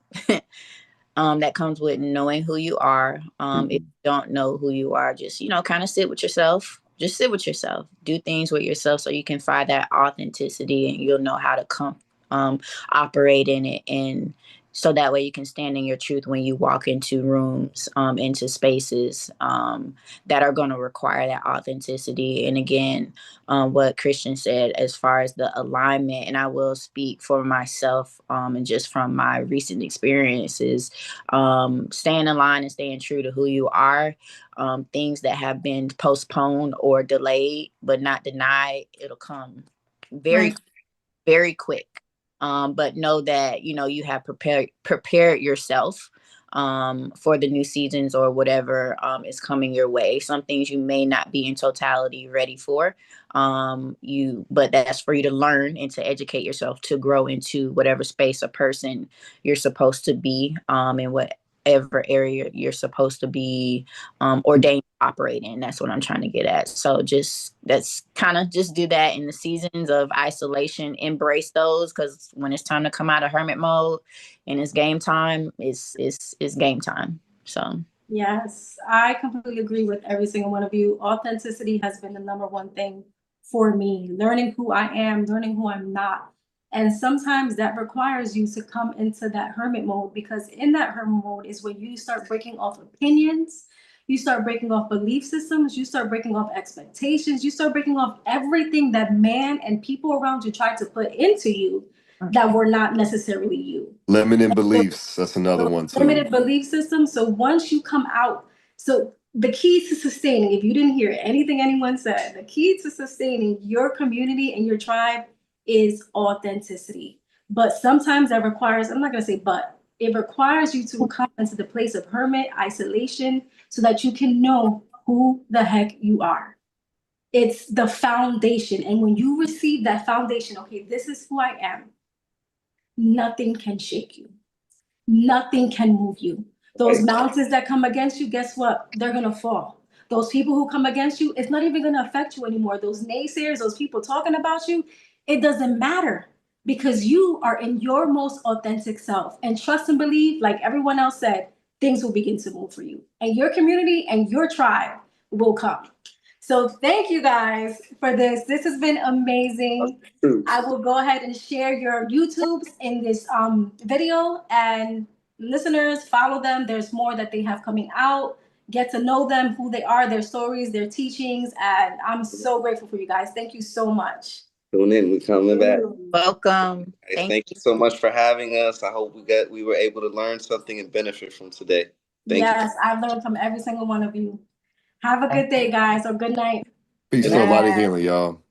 That comes with knowing who you are. If you don't know who you are, just, kind of sit with yourself. Just sit with yourself. Do things with yourself so you can find that authenticity and you'll know how to operate in it. And so that way you can stand in your truth when you walk into rooms, into spaces that are going to require that authenticity. And again, what Christian said as far as the alignment, and I will speak for myself and just from my recent experiences, staying in line and staying true to who you are. Things that have been postponed or delayed but not denied, it'll come very very quick. But know that you have prepared yourself for the new seasons or whatever is coming your way. Some things you may not be in totality ready for, but that's for you to learn and to educate yourself to grow into whatever space or person you're supposed to be, in whatever area you're supposed to be ordained to operate in. That's what I'm trying to get at. So that's kind of just do that in the seasons of isolation, embrace those, because when it's time to come out of hermit mode and it's game time, it's game time. So Yes, I completely agree with every single one of you. Authenticity has been the number one thing for me, learning who I am, learning who I'm not. And sometimes that requires you to come into that hermit mode, because in that hermit mode is when you start breaking off opinions, you start breaking off belief systems, you start breaking off expectations, you start breaking off everything that man and people around you tried to put into you that were not necessarily you. Limiting beliefs, that's another one too. Limited belief system. So once you come out, so the key to sustaining, if you didn't hear anything anyone said, the key to sustaining your community and your tribe is authenticity. But sometimes that requires, I'm not going to say but, it requires you to come into the place of hermit isolation so that you can know who the heck you are. It's the foundation. And when you receive that foundation, okay, this is who I am, nothing can shake you. Nothing can move you. Those mountains that come against you, guess what? They're going to fall. Those people who come against you, it's not even going to affect you anymore. Those naysayers, those people talking about you, it doesn't matter, because you are in your most authentic self. And trust and believe, like everyone else said, things will begin to move for you. And your community and your tribe will come. So thank you guys for this. This has been amazing. I will go ahead and share your YouTubes in this video, and listeners, follow them. There's more that they have coming out. Get to know them, who they are, their stories, their teachings, and I'm so grateful for you guys. Thank you so much. Tune in. We're coming back. Welcome. Thank you so much for having us. I hope we were able to learn something and benefit from today. Thank you. Yes, I've learned from every single one of you. Have a good day, guys, or good night. Peace and a lot of healing, y'all.